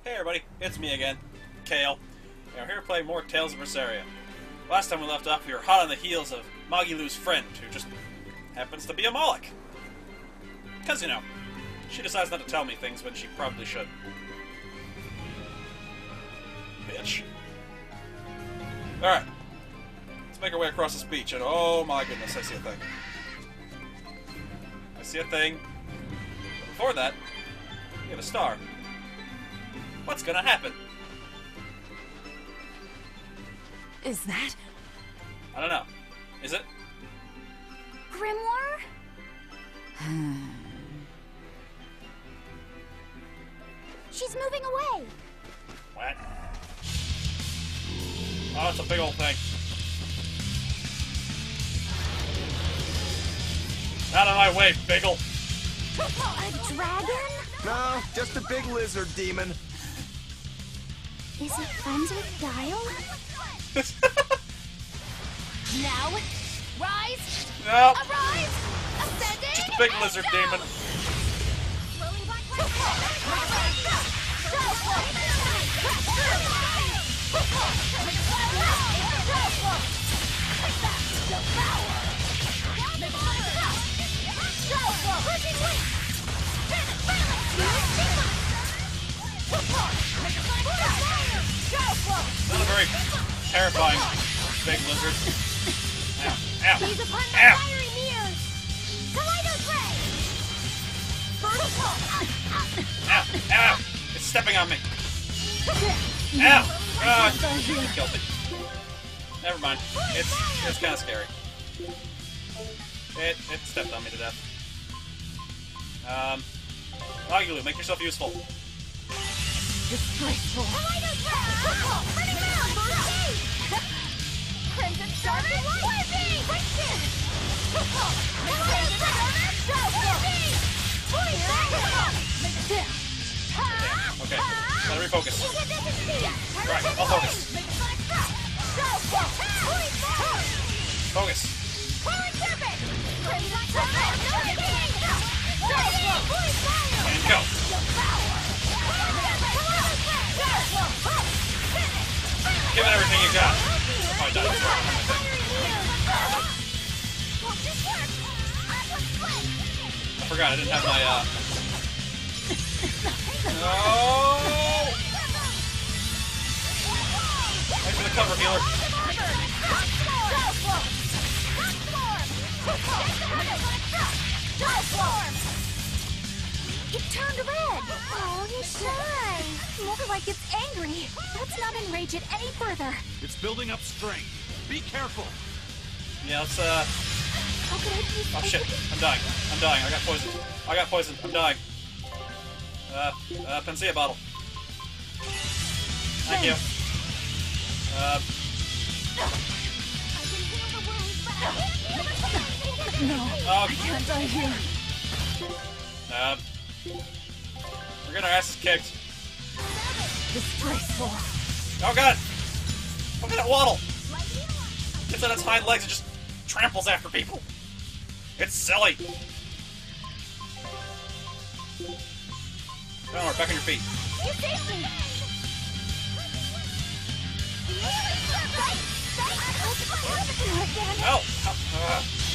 Hey everybody, it's me again, Kale, and we're here to play more Tales of Berseria. Last time we left off, we were hot on the heels of Magilu's friend, who just happens to be a Moloch. Because, you know, she decides not to tell me things when she probably should. Bitch. Alright. Let's make our way across this beach, and oh my goodness, I see a thing. I see a thing. But before that, we have a star. What's gonna happen? Is that I don't know. Is it? Grimoire? She's moving away. What? Oh, it's a big old thing. Out of my way, Biggle! A dragon? No, just a big lizard demon. Is it friends with Guile? Now, rise! No! Arise! Ascending! Just a big lizard demon. Not a very terrifying big lizard. Ow. Ow. Seize upon my Ow. fiery mirrors! Kaleido's ray! Vertical! Ow. Ow. It's stepping on me. Ow. It killed me. Never mind. It's kind of scary. It stepped on me to death. Magilu, make yourself useful. Disgraceful! Kaleido's ray! Bring it down! Crimson Star Warping! Friction! Kaleido's ray! Okay, gotta refocus. Right, I'll focus. Focus. And go. Give it everything you got. Oh, I died. I forgot I didn't have my, No! Thanks for the cover, healer. It turned red! Oh, he's shy! More like it's angry. Let's not enrage it any further. It's building up strength. Be careful. Yeah, let's, How could I be Oh shit, I'm dying. I'm dying. I got poisoned. I got poisoned. I'm dying. Panacea bottle. Thank you. No, Oh, I can't die here. we're getting our asses kicked. Disgraceful. Oh god! Look at that waddle! It's on its hind legs and just tramples after people. It's silly. Eleanor, back on your feet. You saved me! No!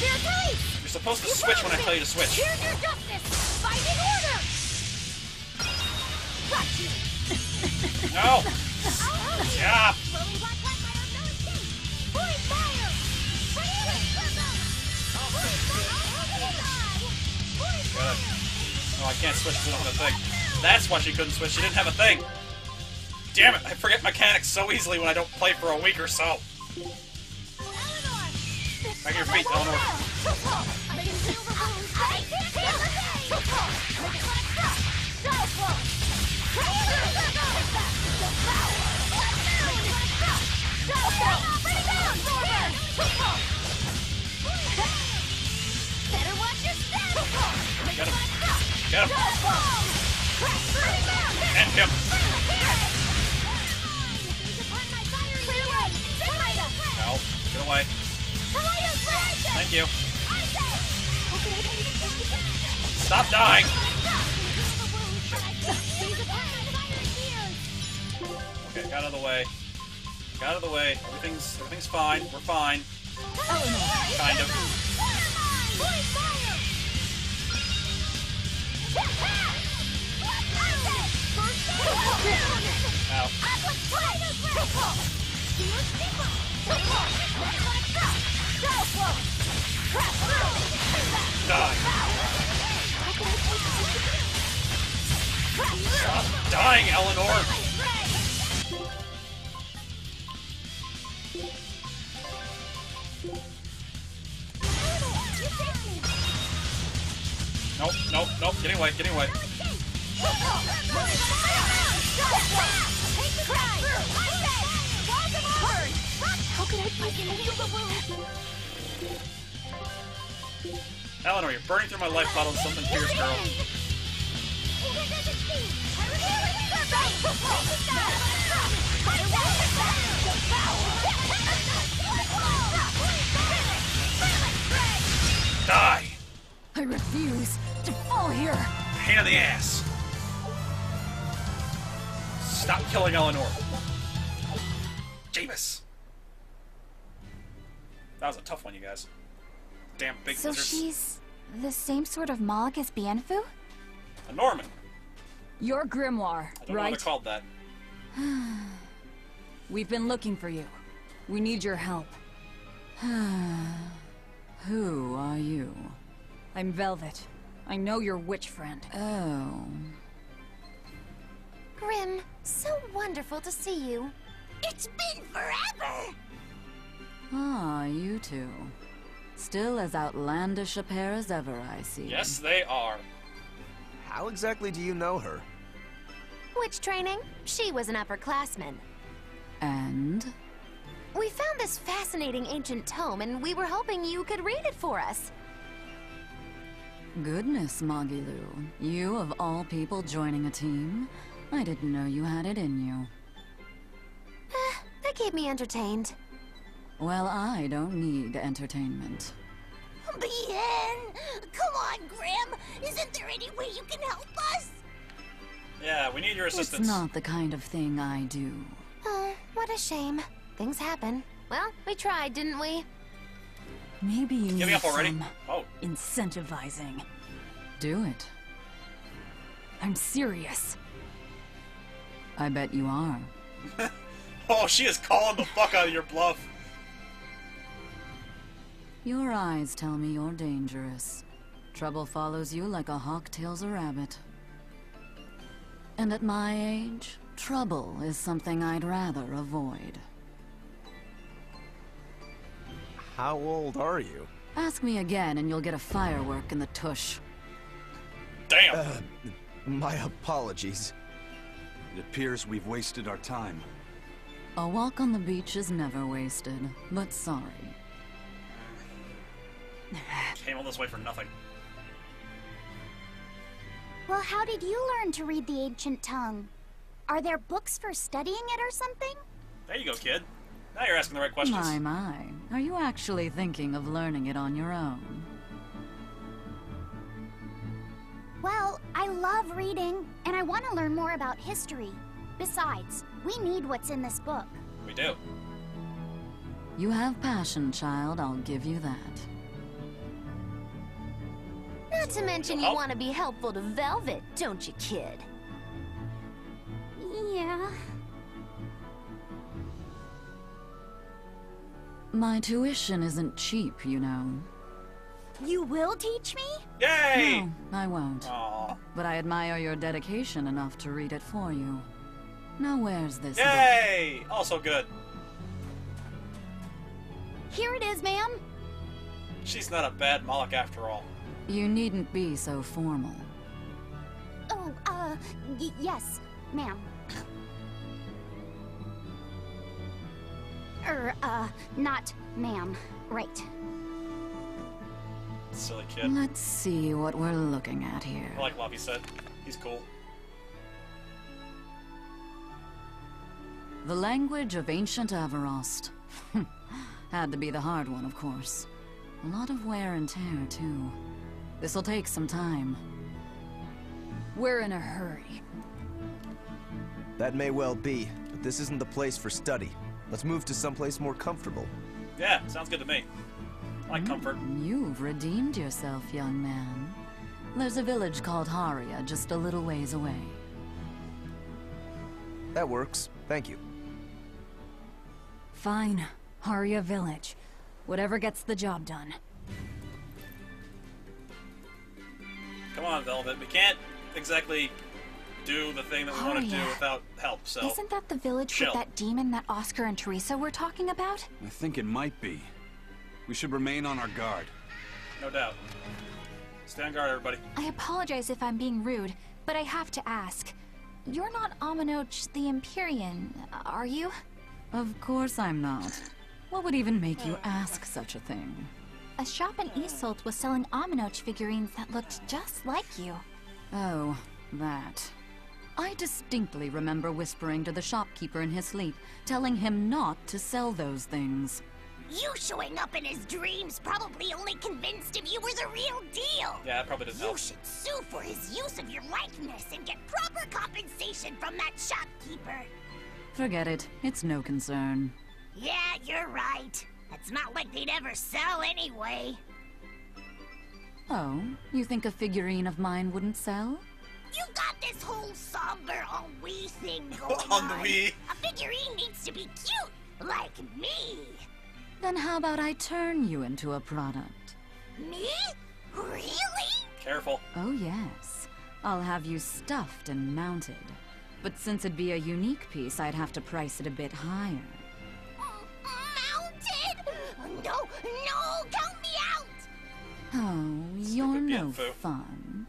They're tight! You're supposed to switch when I tell you to switch. Here's your justice! Fight in order! Got you! No! Yeah! Good. Oh, I can't switch because I don't have a thing. That's why she couldn't switch. She didn't have a thing. Damn it! I forget mechanics so easily when I don't play for a week or so. Back on your feet, Eleanor. Better watch your step! Get him. Get him. And him. No. Get away. Thank you. Stop dying! Okay, got out of the way. Got out of the way. Everything's fine. We're fine. Kind of. Ow. Die. Stop dying, Eleanor! Nope, nope, nope. Getting away, getting away. How could I fucking heal the wound? Eleanor, you're burning through my life bottle with something fierce, girl. Die! I refuse to fall here. Pain in the ass. Stop killing Eleanor. Jameis. That was a tough one, you guys. Damn big So lizards. she's the same sort of Moloch as Bienfu? A Norman. Your grimoire, I don't know what right? they're called that. We've been looking for you. We need your help. Who are you? I'm Velvet. I know your witch friend. Oh. Grim, so wonderful to see you. It's been forever! Ah, you two. Still as outlandish a pair as ever, I see. Yes, they are. How exactly do you know her? Witch training? She was an upperclassman. And? We found this fascinating ancient tome, and we were hoping you could read it for us. Goodness, Magilu. You, of all people, joining a team? I didn't know you had it in you. That kept me entertained. Well, I don't need entertainment. Bien! Come on, Grim! Isn't there any way you can help us? Yeah, we need your assistance. It's not the kind of thing I do. Oh, what a shame. Things happen. Well, we tried, didn't we? Maybe you Give me need up already. some Oh, incentivizing. Do it. I'm serious. I bet you are. oh, she is calling the fuck out of your bluff. Your eyes tell me you're dangerous. Trouble follows you like a hawk tails a rabbit. And at my age, trouble is something I'd rather avoid. How old are you? Ask me again and you'll get a firework in the tush. Damn. My apologies. It appears we've wasted our time. A walk on the beach is never wasted, but sorry. Came all this way for nothing. Well, how did you learn to read the ancient tongue? Are there books for studying it or something? There you go, kid. Now you're asking the right questions. My. Are you actually thinking of learning it on your own? Well, I love reading, and I want to learn more about history. Besides, we need what's in this book. We do. You have passion, child, I'll give you that. Not to mention you Oh. want to be helpful to Velvet, don't you, kid? Yeah. My tuition isn't cheap, you know. You will teach me? Yay! No, I won't. Aw. But I admire your dedication enough to read it for you. Now where's this book? Yay! Also good. Here it is, ma'am. She's not a bad Moloch after all. You needn't be so formal. Oh, yes, ma'am. Not ma'am. Right. Silly kid. Let's see what we're looking at here. I like Luffy said. He's cool. The language of ancient Avarost. Had to be the hard one, of course. A lot of wear and tear, too. This'll take some time. We're in a hurry. That may well be, but this isn't the place for study. Let's move to someplace more comfortable. Yeah, sounds good to me. I like comfort. You've redeemed yourself, young man. There's a village called Haria just a little ways away. That works. Thank you. Fine. Haria Village. Whatever gets the job done. Come on, Velvet. We can't exactly do the thing that we want to do Haria. without help, so... Isn't that the village Chill. with that demon that Oscar and Teresa were talking about? I think it might be. We should remain on our guard. No doubt. Stay on guard, everybody. I apologize if I'm being rude, but I have to ask. You're not Aminoch the Empyrean, are you? Of course I'm not. What would even make you ask such a thing? A shop in Isolt was selling Aminoch figurines that looked just like you. Oh, that. I distinctly remember whispering to the shopkeeper in his sleep, telling him not to sell those things. You showing up in his dreams probably only convinced him you were the real deal. Yeah, that probably doesn't You help. should sue for his use of your likeness and get proper compensation from that shopkeeper. Forget it. It's no concern. Yeah, you're right. It's not like they'd ever sell anyway. Oh, you think a figurine of mine wouldn't sell? You got this whole somber ennui thing going Ennui. A figurine needs to be cute, like me. Then how about I turn you into a product? Me? Really? Careful. Oh yes. I'll have you stuffed and mounted. But since it'd be a unique piece, I'd have to price it a bit higher. Mounted? No, count me out! Oh, you're Stupid no info. fun.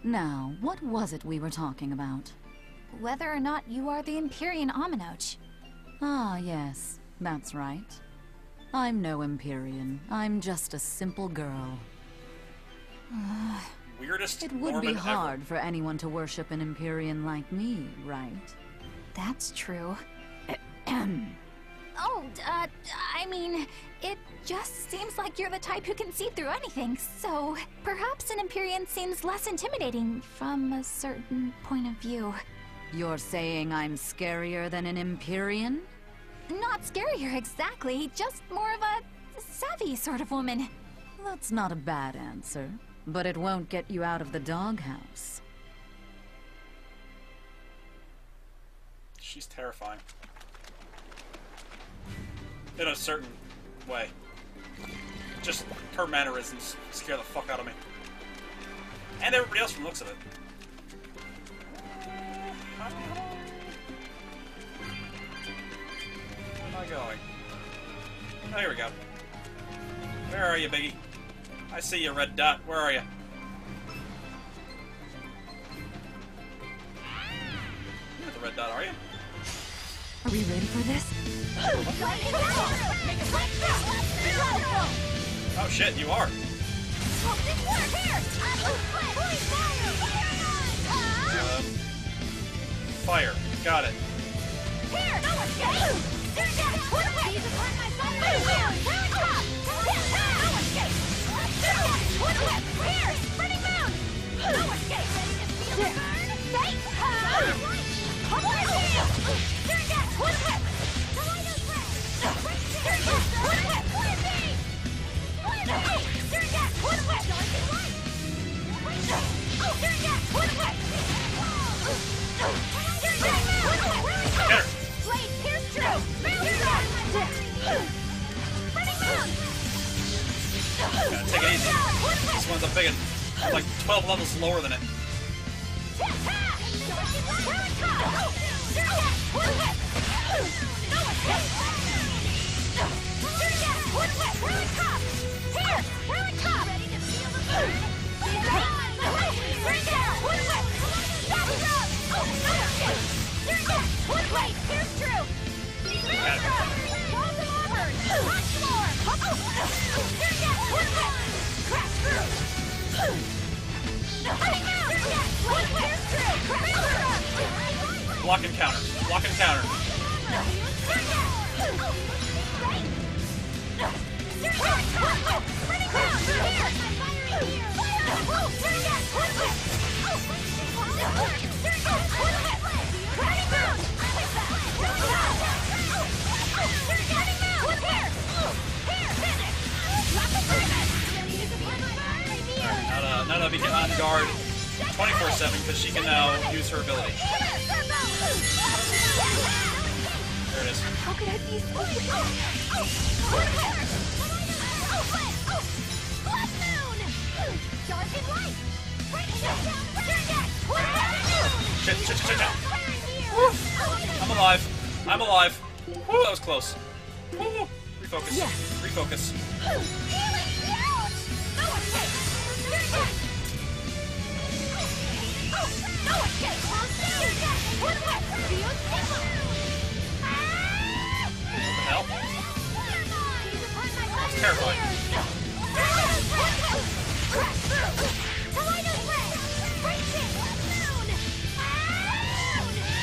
Now, what was it we were talking about? Whether or not you are the Empyrean Aminoch. Ah, yes, that's right. I'm no Empyrean. I'm just a simple girl. Weirdest It would Mormon be hard for anyone to worship an Empyrean like me, right? That's true. I mean, it just seems like you're the type who can see through anything, so perhaps an Empyrean seems less intimidating from a certain point of view. You're saying I'm scarier than an Empyrean? Not scarier exactly, just more of a savvy sort of woman. That's not a bad answer, but it won't get you out of the doghouse. She's terrifying. In a certain way. Just her mannerisms scare the fuck out of me. And everybody else from the looks of it. Where am I going? Oh, here we go. Where are you, Biggie? I see you, red dot. Where are you? You're not the red dot, are you? Are we ready for this? Oh shit, you are. Fire. Got it. Get her. Gotta take it easy. This one's a big one. Like 12 levels lower than it. Block and counter. Block and counter. guard 24/7 because she can now use her ability. There it is. How could I be so... Shit. Woo. I'm alive. I'm alive. Woo, that was close. Woo. Refocus. Yeah. Refocus. What the hell? That's terrifying.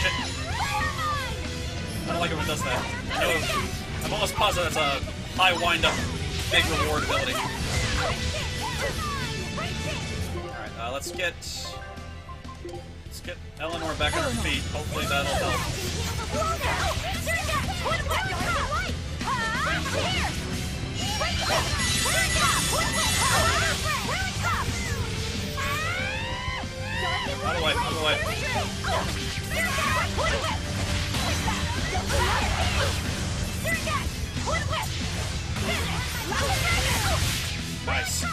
Shit. I don't like it when it does that. I know, I'm almost positive that's a high wind-up, big reward ability. Alright, let's get Eleanor back on her feet. Hopefully that'll help. Out of the way, out of the way. Nice.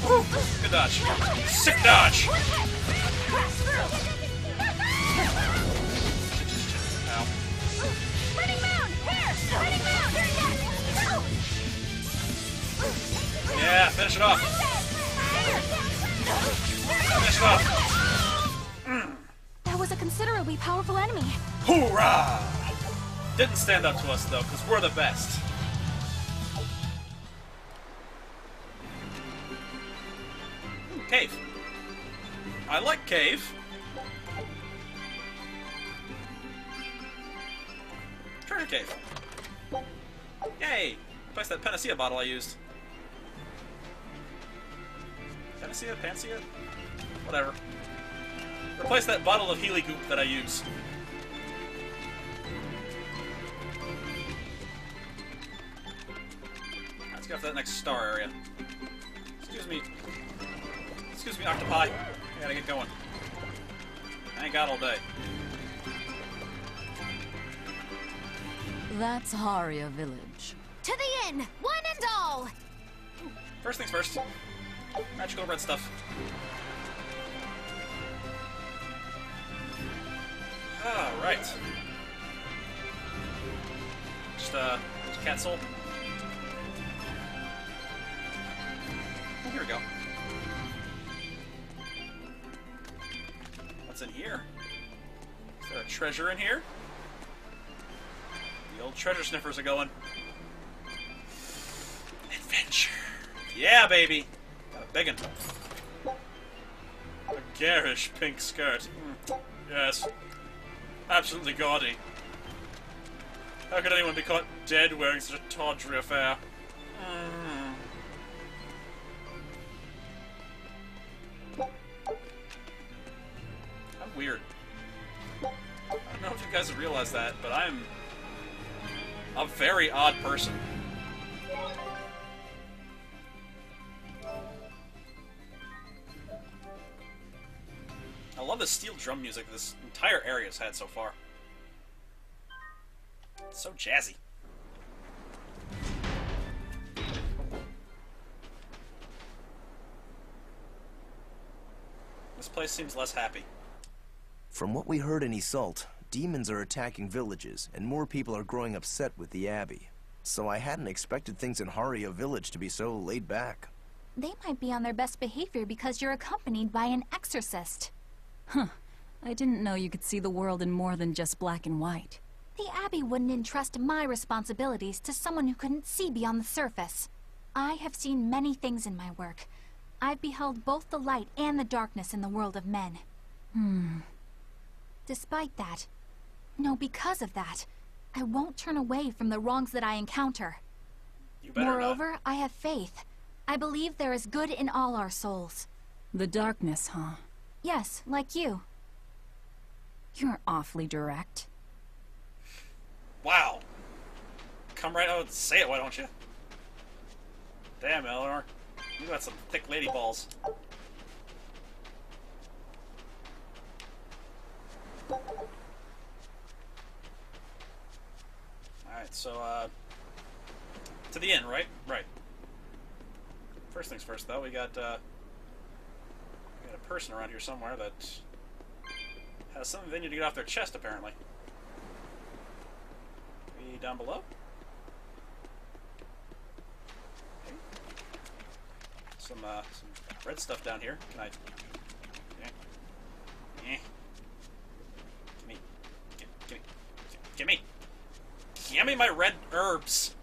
Woo. Good dodge. Sick dodge! Ow. Yeah, finish it off. Finish it off. That was a considerably powerful enemy. Hoorah! Didn't stand up to us though, because we're the best. Cave. I like cave. Treasure cave. Yay! Replace that panacea bottle I used. Panacea? Panacea? Whatever. Replace that bottle of Healy goop that I use. Let's get off that next star area. Excuse me, octopi. I gotta get going. I ain't got all day. That's Haria Village. To the inn, one and all. First things first. Magical red stuff. Alright. Just cat soul. Oh, here we go. What's in here? Is there a treasure in here? The old treasure sniffers are going. Adventure. Yeah, baby. Got a big one. A garish pink skirt. Yes. Absolutely gaudy. How could anyone be caught dead wearing such a tawdry affair? I'm weird. I don't know if you guys have realized that, but I'm a very odd person. I love the steel drum music this entire area has had so far. It's so jazzy. This place seems less happy. From what we heard in Iseult, demons are attacking villages, and more people are growing upset with the Abbey. So I hadn't expected things in Haria Village to be so laid back. They might be on their best behavior because you're accompanied by an exorcist. Huh. I didn't know you could see the world in more than just black and white. The Abbey wouldn't entrust my responsibilities to someone who couldn't see beyond the surface. I have seen many things in my work. I've beheld both the light and the darkness in the world of men. Despite that, no, because of that, I won't turn away from the wrongs that I encounter. You better Moreover, not. I have faith. I believe there is good in all our souls. The darkness, huh? Yes, like you. You're awfully direct. Wow. Come right out and say it, why don't you? Damn, Eleanor. You got some thick lady balls. Alright, so, to the inn, right? Right. First things first, though, we got a person around here somewhere that has something they need to get off their chest, apparently. Maybe down below? Okay. Some red stuff down here. Can I... Yeah. Gimme. Give me my red herbs.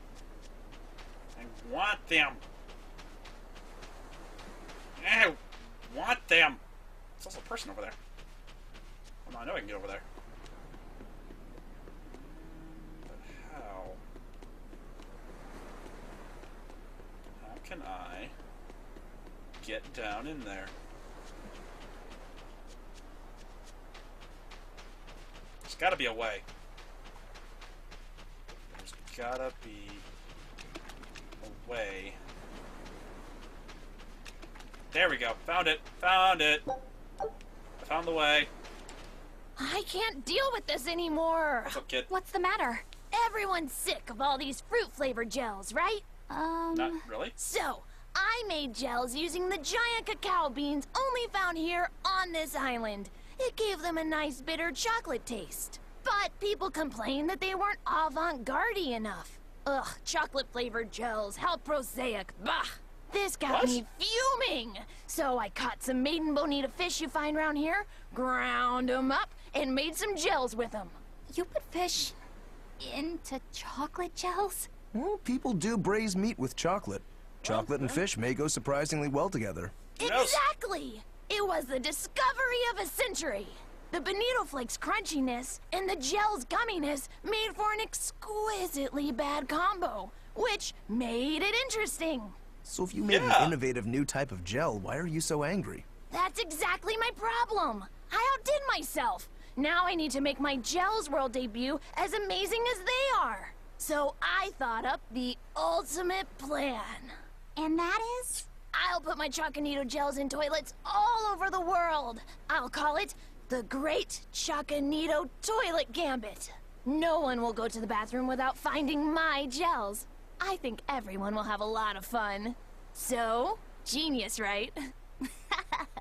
I want them. I want them. There's also a person over there. Well, no, I know I can get over there. But how? How can I get down in there? There's gotta be a way. There's gotta be a way. There we go. Found it. Found it. I found the way. I can't deal with this anymore. What's up, kid? What's the matter? Everyone's sick of all these fruit-flavored gels, right? Not really. So, I made gels using the giant cacao beans only found here on this island. It gave them a nice bitter chocolate taste. But people complained that they weren't avant-garde enough. Ugh, chocolate-flavored gels, how prosaic, bah! This got me fuming! So I caught some maiden bonita fish you find around here, ground them up, and made some gels with them. You put fish into chocolate gels? Well, people do braise meat with chocolate. Chocolate and fish may go surprisingly well together. Exactly! It was the discovery of a century. The bonito flakes crunchiness and the gel's gumminess made for an exquisitely bad combo, which made it interesting. So if you made an innovative new type of gel, why are you so angry? That's exactly my problem. I outdid myself. Now I need to make my Gels World debut as amazing as they are. So I thought up the ultimate plan. And that is? I'll put my Choconito gels in toilets all over the world. I'll call it the Great Choconito Toilet Gambit. No one will go to the bathroom without finding my gels. I think everyone will have a lot of fun. So, genius, right?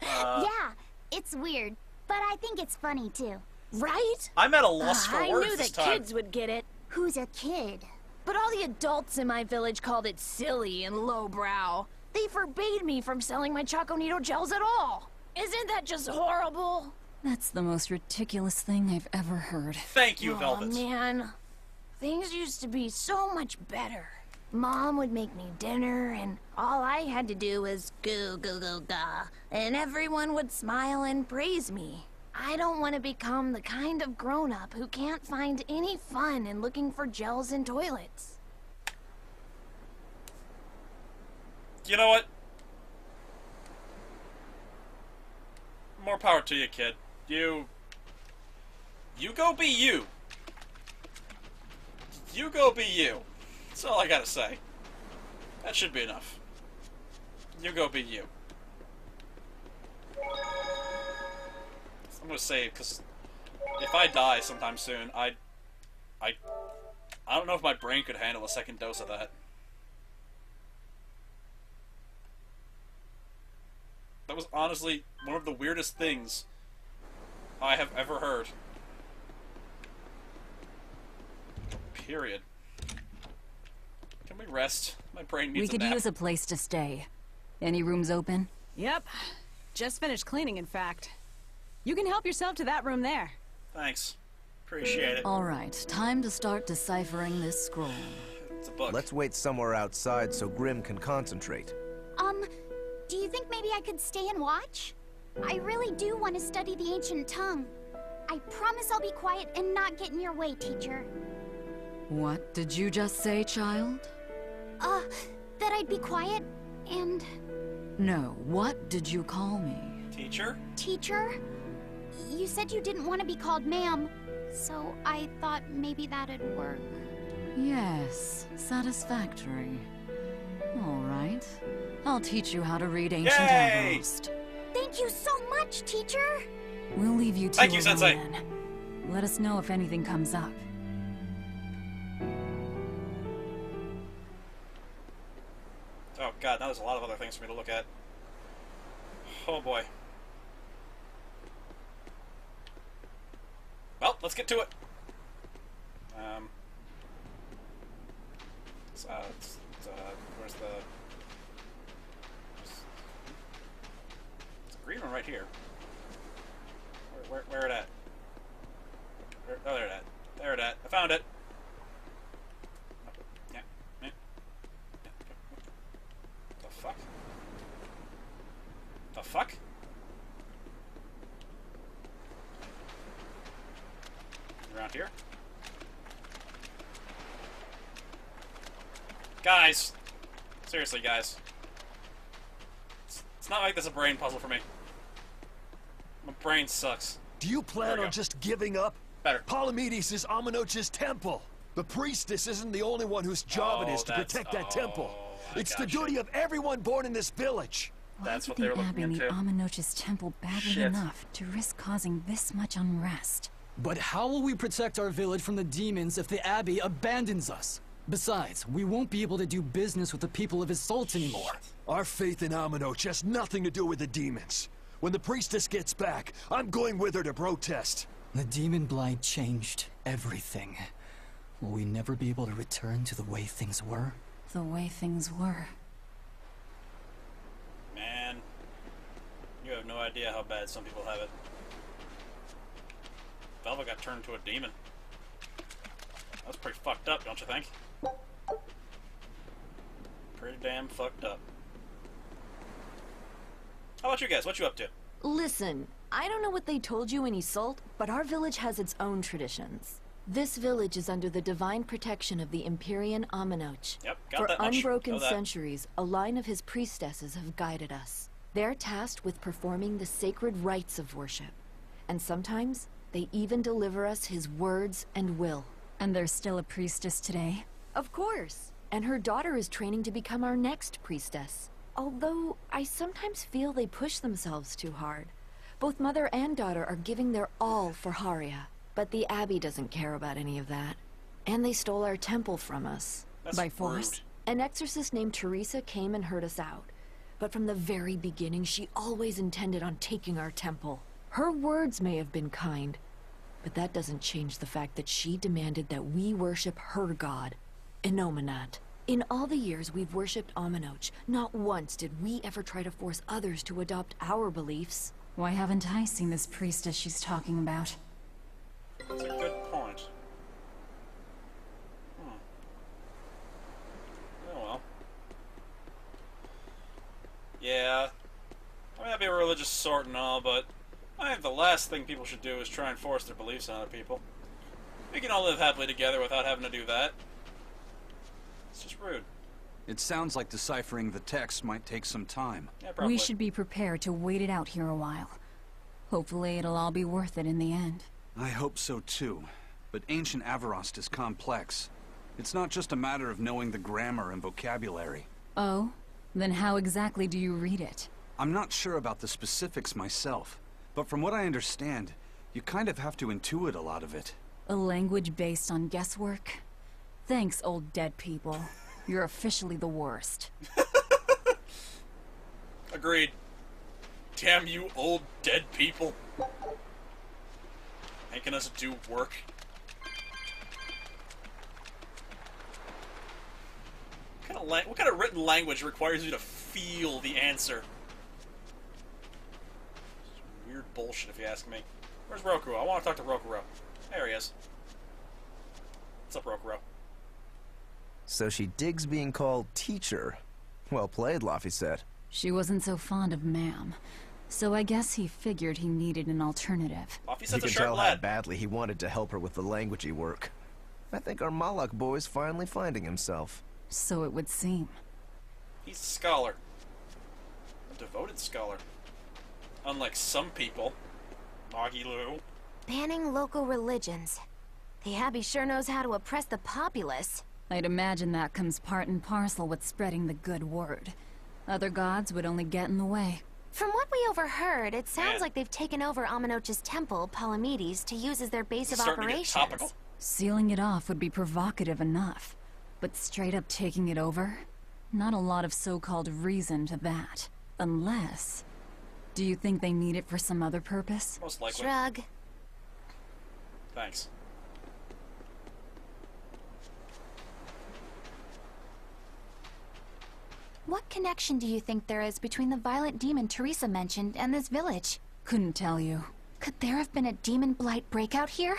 Yeah, it's weird, but I think it's funny too. Right? I'm at a loss for I words knew this that time. kids would get it. Who's a kid? But all the adults in my village called it silly and lowbrow. They forbade me from selling my Choconito gels at all. Isn't that just horrible? That's the most ridiculous thing I've ever heard. Thank you, Oh Velvet. man, things used to be so much better. Mom would make me dinner, and all I had to do was goo goo goo ga, and everyone would smile and praise me. I don't want to become the kind of grown-up who can't find any fun in looking for gels in toilets. You know what? More power to you, kid. You go be you. You go be you. That's all I gotta say. That should be enough. You go be you. I'm gonna say, because if I die sometime soon, I don't know if my brain could handle a second dose of that. That was honestly one of the weirdest things I have ever heard. Period. Can we rest? My brain needs We a could nap. use a place to stay. Any rooms open? Yep. Just finished cleaning, in fact. You can help yourself to that room there. Thanks. Appreciate it. All right, time to start deciphering this scroll. It's a book. Let's wait somewhere outside so Grim can concentrate. Do you think maybe I could stay and watch? I really do want to study the ancient tongue. I promise I'll be quiet and not get in your way, teacher. What did you just say, child? That I'd be quiet and... No, what did you call me? Teacher? Teacher? You said you didn't want to be called ma'am, so I thought maybe that'd work. Yes, satisfactory. All right. I'll teach you how to read ancient Yay! Avrost. Thank you so much, teacher! We'll leave you two Thank you, alone Sensei. then. Let us know if anything comes up. Oh god, now there's a lot of other things for me to look at. Oh boy. Well, let's get to it. Where's the... There's a green one right here. Where it at? Oh, there it at. There it at. I found it. Yeah. Yeah. The fuck? The fuck? Around here? Guys! Seriously, guys. It's not like this a brain puzzle for me. My brain sucks. Do you plan on just giving up? Better. Palamedes is Amenoch's temple. The priestess isn't the only one whose job it is to protect that temple. It's the duty of everyone born in this village. That's Why what would they were the looking Abbey need into. Amenoch's temple badly Shit. enough to risk causing this much unrest? But how will we protect our village from the demons if the Abbey abandons us? Besides, we won't be able to do business with the people of Isolt anymore. Our faith in Amenoch has nothing to do with the demons. When the priestess gets back, I'm going with her to protest. The demon blight changed everything. Will we never be able to return to the way things were? The way things were. Man, you have no idea how bad some people have it. Velva got turned into a demon. That's pretty fucked up, don't you think? Pretty damn fucked up. How about you guys? What you up to? Listen, I don't know what they told you in Isolt, but our village has its own traditions. This village is under the divine protection of the Empyrean Amenoch. Yep, got For that much. unbroken Know that. centuries, a line of his priestesses have guided us. They're tasked with performing the sacred rites of worship. And sometimes, they even deliver us his words and will. And there's still a priestess today? Of course. And her daughter is training to become our next priestess. Although, I sometimes feel they push themselves too hard. Both mother and daughter are giving their all for Haria. But the Abbey doesn't care about any of that. And they stole our temple from us. That's by force. rude. An exorcist named Teresa came and heard us out. But from the very beginning, she always intended on taking our temple. Her words may have been kind, but that doesn't change the fact that she demanded that we worship her god, Inominat. In all the years we've worshipped Amenoch, not once did we ever try to force others to adopt our beliefs. Why haven't I seen this priestess she's talking about? That's a good point. Oh well. Yeah. I mean, I'd be a religious sort and all, but I think the last thing people should do is try and force their beliefs on other people. We can all live happily together without having to do that. It's just rude. It sounds like deciphering the text might take some time. Yeah, probably. We should be prepared to wait it out here a while. Hopefully it'll all be worth it in the end. I hope so too. But ancient Avarost is complex. It's not just a matter of knowing the grammar and vocabulary. Oh? Then how exactly do you read it? I'm not sure about the specifics myself, but from what I understand, you kind of have to intuit a lot of it. A language based on guesswork? Thanks, old dead people. You're officially the worst. Agreed. Damn you old dead people. Making us do work. What kind of written language requires you to feel the answer? It's weird bullshit, if you ask me. Where's Roku? I want to talk to Rokuro. There he is. What's up, Rokuro? So she digs being called teacher. Well played, Laphicet. She wasn't so fond of ma'am, so I guess he figured he needed an alternative. You Laphicet's a can sharp tell how lad. badly he wanted to help her with the languagey work. I think our Malak boy's finally finding himself. So it would seem. He's a scholar. A devoted scholar. Unlike some people. Magilu. Banning local religions. The Abbey sure knows how to oppress the populace. I'd imagine that comes part and parcel with spreading the good word. Other gods would only get in the way. From what we overheard, it sounds like they've taken over Amenoch's temple, Palamedes, to use as their base of operations. Sealing it off would be provocative enough, but straight up taking it over? Not a lot of so-called reason to that. Unless... Do you think they need it for some other purpose? Most likely. Shrug. Thanks. What connection do you think there is between the violent demon Teresa mentioned and this village? Couldn't tell you. Could there have been a demon blight breakout here?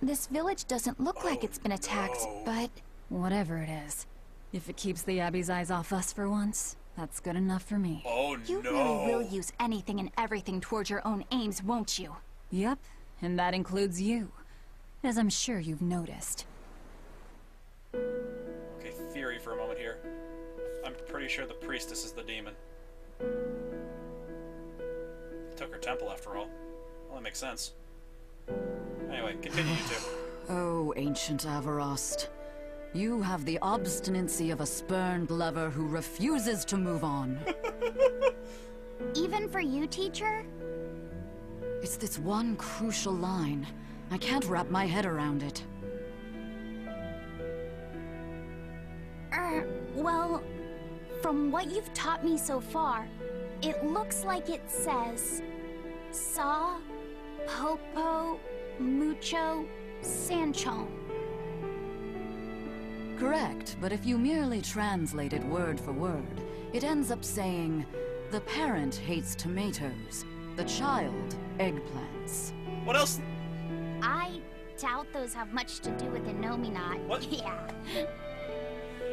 This village doesn't look like it's been attacked, but... Whatever it is. If it keeps the Abbey's eyes off us for once, that's good enough for me. Oh no! You really will use anything and everything towards your own aims, won't you? Yep, and that includes you. As I'm sure you've noticed. Okay, theory for a moment here. I'm pretty sure the priestess is the demon. They took her temple after all. Well, that makes sense. Anyway, continue, you two. Oh, ancient Avarost. You have the obstinacy of a spurned lover who refuses to move on. Even for you, teacher? It's this one crucial line. I can't wrap my head around it. Well, from what you've taught me so far, it looks like it says... Saw, Popo, Mucho, Sancho. Correct, but if you merely translate it word for word, it ends up saying, the parent hates tomatoes, the child eggplants. What else? I doubt those have much to do with Innominat. What? Yeah.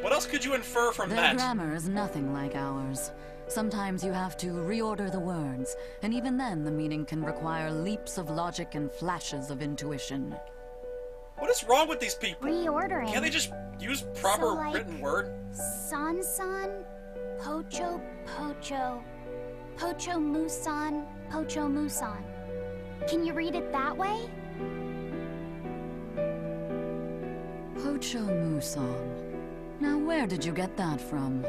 What else could you infer from Their that? grammar is nothing like ours. Sometimes you have to reorder the words, and even then the meaning can require leaps of logic and flashes of intuition. What is wrong with these people? Reordering. Can't they just use proper So, like, written word? San, Pocho, Pocho, Pocho Musan, Pocho Musan. Can you read it that way? Pocho Muson. Now where did you get that from?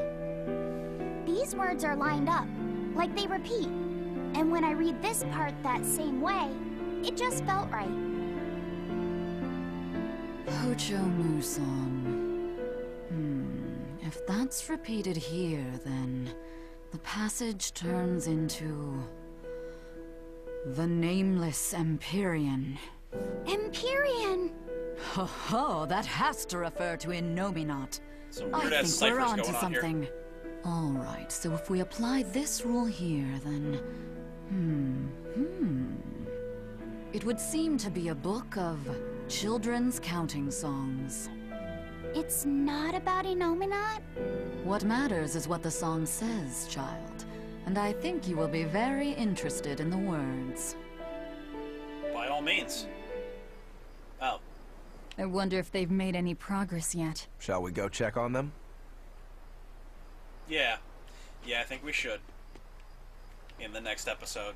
These words are lined up, like they repeat. And when I read this part that same way, it just felt right. Pocho Muson. If that's repeated here, then the passage turns into... the Nameless Empyrean. Empyrean! Ho ho, that has to refer to Innominat. Some I weird-ass think we're ciphers onto going on here. something. Alright, so if we apply this rule here, then... It would seem to be a book of children's counting songs. It's not about Innominat? What matters is what the song says, child. And I think you will be very interested in the words. By all means. Oh. I wonder if they've made any progress yet. Shall we go check on them? Yeah. Yeah, I think we should. In the next episode.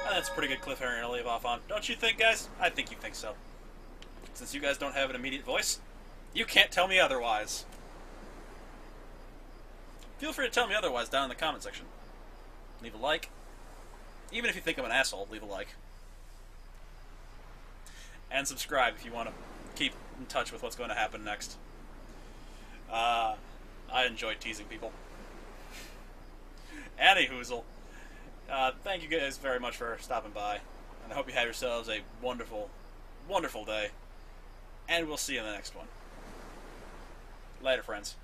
That's a pretty good cliffhanger to leave off on. Don't you think, guys? I think you think so. Since you guys don't have an immediate voice, you can't tell me otherwise. Feel free to tell me otherwise down in the comment section. Leave a like. Even if you think I'm an asshole, leave a like. And subscribe if you want to keep in touch with what's going to happen next. I enjoy teasing people. Anywhoozle. Thank you guys very much for stopping by. And I hope you have yourselves a wonderful, wonderful day. And we'll see you in the next one. Later, friends.